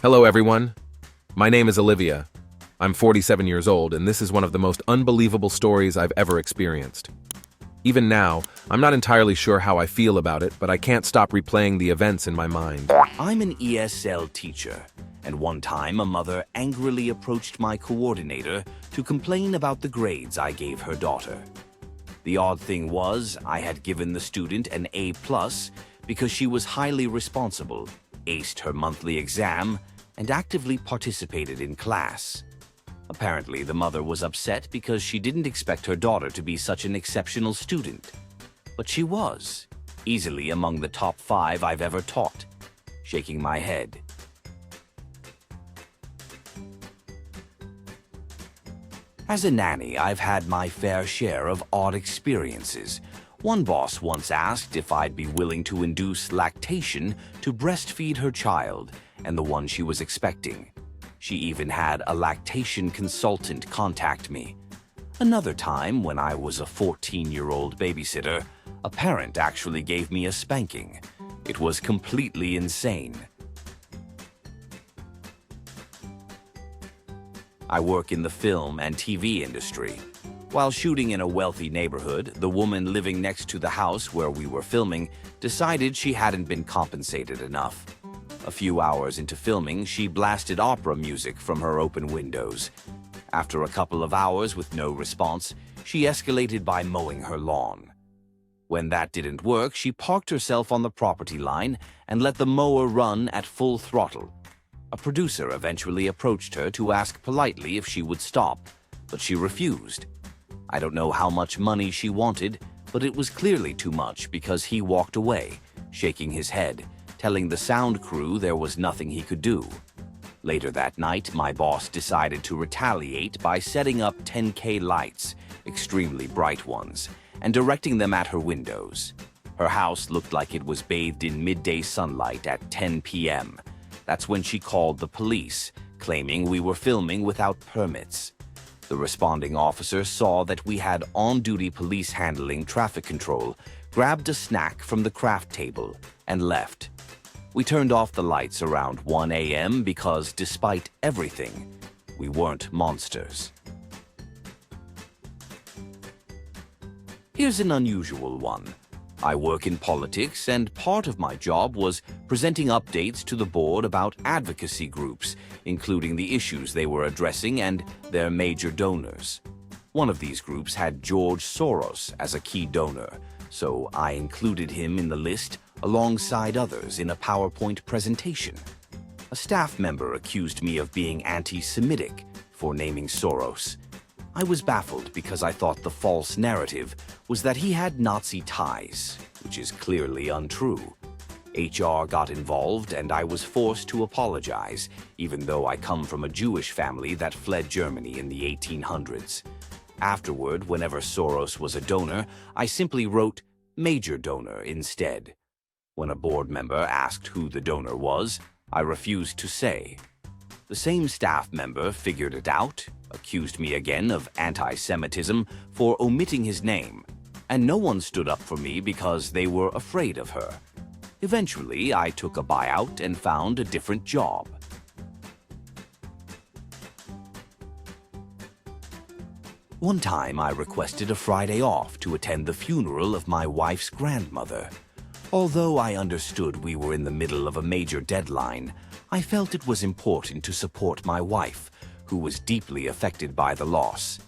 Hello, everyone. My name is Olivia. I'm 47 years old, and this is one of the most unbelievable stories I've ever experienced. Even now, I'm not entirely sure how I feel about it, but I can't stop replaying the events in my mind. I'm an ESL teacher, and one time a mother angrily approached my coordinator to complain about the grades I gave her daughter. The odd thing was, I had given the student an A+ because she was highly responsible, aced her monthly exam, and actively participated in class. Apparently, the mother was upset because she didn't expect her daughter to be such an exceptional student. But she was, easily among the top 5 I've ever taught. Shaking my head. As a nanny, I've had my fair share of odd experiences. One boss once asked if I'd be willing to induce lactation to breastfeed her child and the one she was expecting. She even had a lactation consultant contact me. Another time, when I was a 14-year-old babysitter, a parent actually gave me a spanking. It was completely insane. I work in the film and TV industry. While shooting in a wealthy neighborhood, the woman living next to the house where we were filming decided she hadn't been compensated enough. A few hours into filming, she blasted opera music from her open windows. After a couple of hours with no response, she escalated by mowing her lawn. When that didn't work, she parked herself on the property line and let the mower run at full throttle. A producer eventually approached her to ask politely if she would stop, but she refused. I don't know how much money she wanted, but it was clearly too much because he walked away, shaking his head, telling the sound crew there was nothing he could do. Later that night, my boss decided to retaliate by setting up 10K lights, extremely bright ones, and directing them at her windows. Her house looked like it was bathed in midday sunlight at 10 p.m. That's when she called the police, claiming we were filming without permits. The responding officer saw that we had on-duty police handling traffic control, grabbed a snack from the craft table, and left. We turned off the lights around 1 a.m. because, despite everything, we weren't monsters. Here's an unusual one. I work in politics, and part of my job was presenting updates to the board about advocacy groups, including the issues they were addressing and their major donors. One of these groups had George Soros as a key donor, so I included him in the list alongside others in a PowerPoint presentation. A staff member accused me of being anti-Semitic for naming Soros. I was baffled because I thought the false narrative was that he had Nazi ties, which is clearly untrue. HR got involved and I was forced to apologize, even though I come from a Jewish family that fled Germany in the 1800s. Afterward, whenever Soros was a donor, I simply wrote major donor instead. When a board member asked who the donor was, I refused to say. The same staff member figured it out, accused me again of anti-Semitism for omitting his name, and no one stood up for me because they were afraid of her. Eventually, I took a buyout and found a different job. One time, I requested a Friday off to attend the funeral of my wife's grandmother. Although I understood we were in the middle of a major deadline, I felt it was important to support my wife, who was deeply affected by the loss.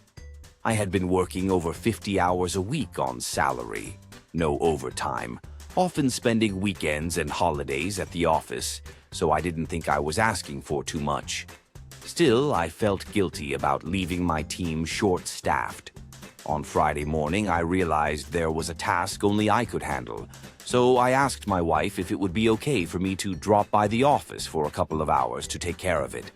I had been working over 50 hours a week on salary, no overtime, often spending weekends and holidays at the office, so I didn't think I was asking for too much. Still, I felt guilty about leaving my team short-staffed. On Friday morning, I realized there was a task only I could handle, so I asked my wife if it would be okay for me to drop by the office for a couple of hours to take care of it.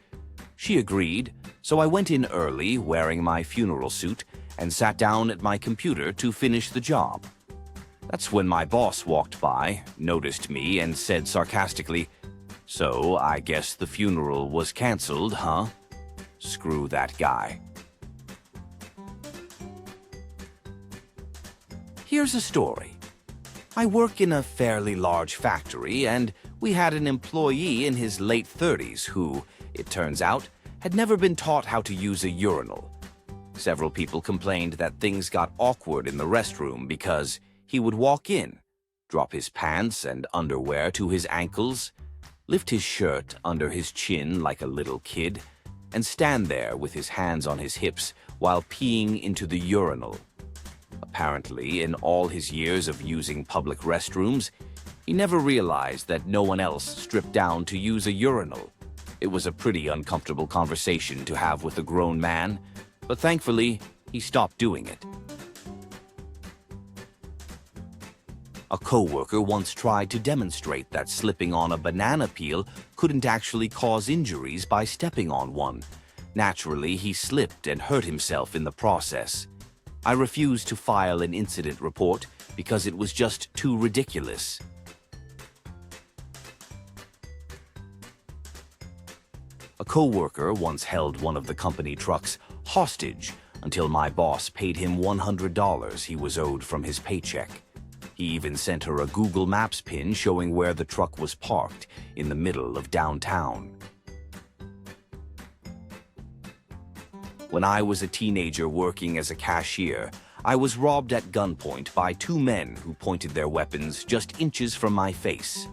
She agreed, so I went in early, wearing my funeral suit, and sat down at my computer to finish the job. That's when my boss walked by, noticed me, and said sarcastically, "So, I guess the funeral was canceled, huh? Screw that guy." Here's a story. I work in a fairly large factory, and we had an employee in his late 30s who, it turns out, had never been taught how to use a urinal. Several people complained that things got awkward in the restroom because he would walk in, drop his pants and underwear to his ankles, lift his shirt under his chin like a little kid, and stand there with his hands on his hips while peeing into the urinal. Apparently, in all his years of using public restrooms, he never realized that no one else stripped down to use a urinal. It was a pretty uncomfortable conversation to have with a grown man, but thankfully, he stopped doing it. A coworker once tried to demonstrate that slipping on a banana peel couldn't actually cause injuries by stepping on one. Naturally, he slipped and hurt himself in the process. I refused to file an incident report because it was just too ridiculous. A coworker once held one of the company trucks hostage until my boss paid him $100 he was owed from his paycheck. He even sent her a Google Maps pin showing where the truck was parked in the middle of downtown. When I was a teenager working as a cashier, I was robbed at gunpoint by two men who pointed their weapons just inches from my face.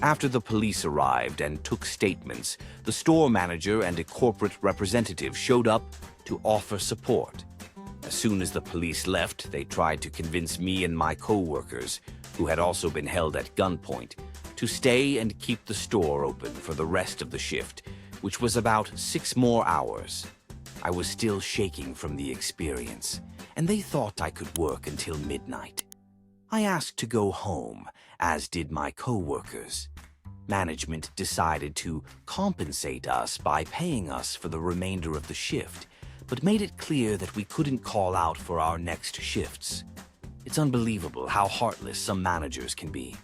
After the police arrived and took statements, the store manager and a corporate representative showed up to offer support. As soon as the police left, they tried to convince me and my co-workers, who had also been held at gunpoint, to stay and keep the store open for the rest of the shift, which was about 6 more hours. I was still shaking from the experience, and they thought I could work until midnight. I asked to go home, as did my co-workers. Management decided to compensate us by paying us for the remainder of the shift, but made it clear that we couldn't call out for our next shifts. It's unbelievable how heartless some managers can be.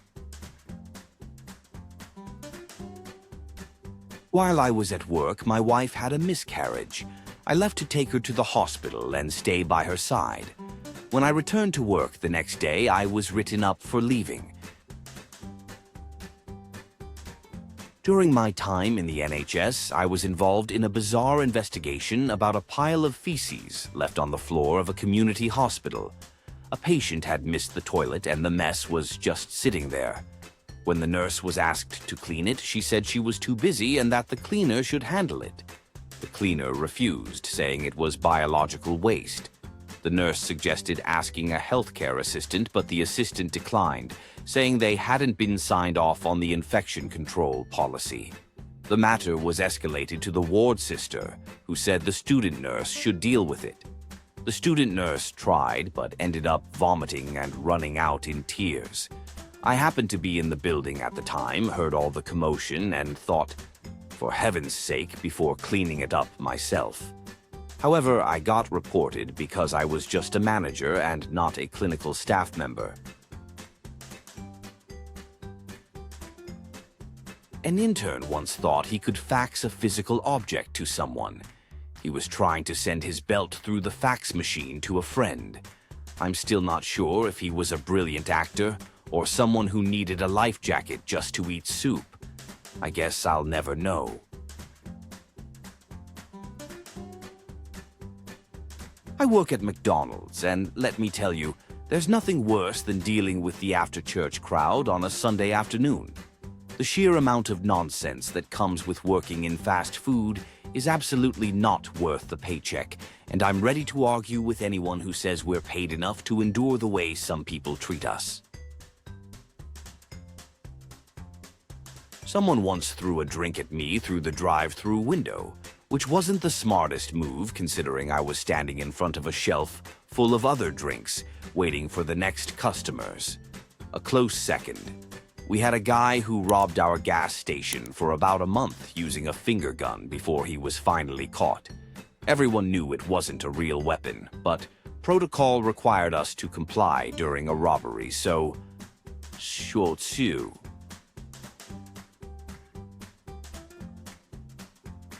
While I was at work, my wife had a miscarriage. I left to take her to the hospital and stay by her side. When I returned to work the next day, I was written up for leaving. During my time in the NHS, I was involved in a bizarre investigation about a pile of feces left on the floor of a community hospital. A patient had missed the toilet and the mess was just sitting there. When the nurse was asked to clean it, she said she was too busy and that the cleaner should handle it. The cleaner refused, saying it was biological waste. The nurse suggested asking a healthcare assistant, but the assistant declined, saying they hadn't been signed off on the infection control policy. The matter was escalated to the ward sister, who said the student nurse should deal with it. The student nurse tried, but ended up vomiting and running out in tears. I happened to be in the building at the time, heard all the commotion, and thought, for heaven's sake, before cleaning it up myself. However, I got reported because I was just a manager and not a clinical staff member. An intern once thought he could fax a physical object to someone. He was trying to send his belt through the fax machine to a friend. I'm still not sure if he was a brilliant actor or someone who needed a life jacket just to eat soup. I guess I'll never know. I work at McDonald's, and let me tell you, there's nothing worse than dealing with the after-church crowd on a Sunday afternoon. The sheer amount of nonsense that comes with working in fast food is absolutely not worth the paycheck, and I'm ready to argue with anyone who says we're paid enough to endure the way some people treat us. Someone once threw a drink at me through the drive-thru window, which wasn't the smartest move considering I was standing in front of a shelf full of other drinks, waiting for the next customers. A close second. We had a guy who robbed our gas station for about a month using a finger gun before he was finally caught. Everyone knew it wasn't a real weapon, but protocol required us to comply during a robbery, so... 说辞.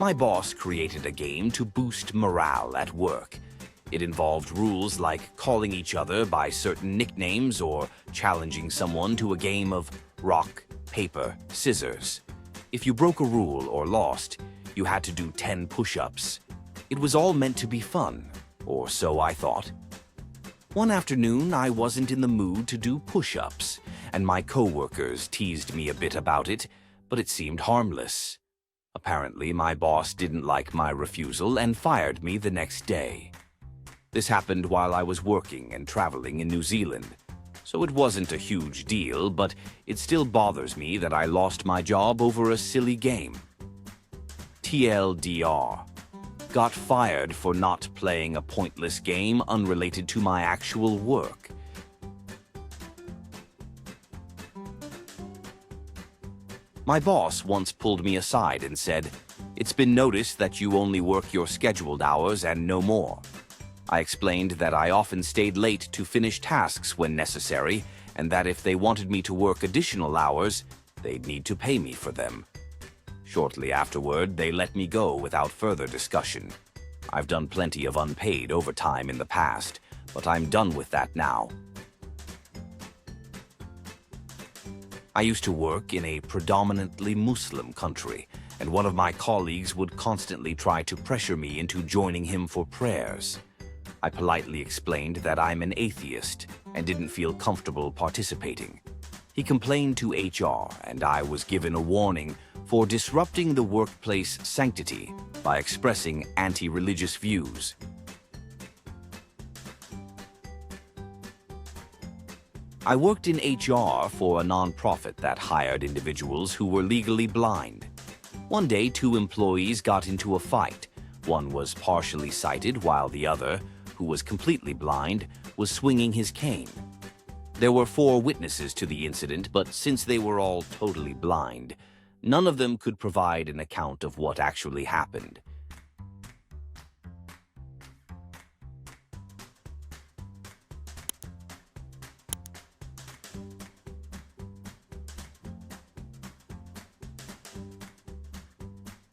My boss created a game to boost morale at work. It involved rules like calling each other by certain nicknames or challenging someone to a game of rock, paper, scissors. If you broke a rule or lost, you had to do 10 push-ups. It was all meant to be fun, or so I thought. One afternoon, I wasn't in the mood to do push-ups, and my coworkers teased me a bit about it, but it seemed harmless. Apparently, my boss didn't like my refusal and fired me the next day. This happened while I was working and traveling in New Zealand, so it wasn't a huge deal, but it still bothers me that I lost my job over a silly game. TLDR. Got fired for not playing a pointless game unrelated to my actual work. My boss once pulled me aside and said, "It's been noticed that you only work your scheduled hours and no more." I explained that I often stayed late to finish tasks when necessary, and that if they wanted me to work additional hours, they'd need to pay me for them. Shortly afterward, they let me go without further discussion. I've done plenty of unpaid overtime in the past, but I'm done with that now. I used to work in a predominantly Muslim country, and one of my colleagues would constantly try to pressure me into joining him for prayers. I politely explained that I'm an atheist and didn't feel comfortable participating. He complained to HR, and I was given a warning for disrupting the workplace sanctity by expressing anti-religious views. I worked in HR for a nonprofit that hired individuals who were legally blind. One day, 2 employees got into a fight. One was partially sighted while the other, who was completely blind, was swinging his cane. There were 4 witnesses to the incident, but since they were all totally blind, none of them could provide an account of what actually happened.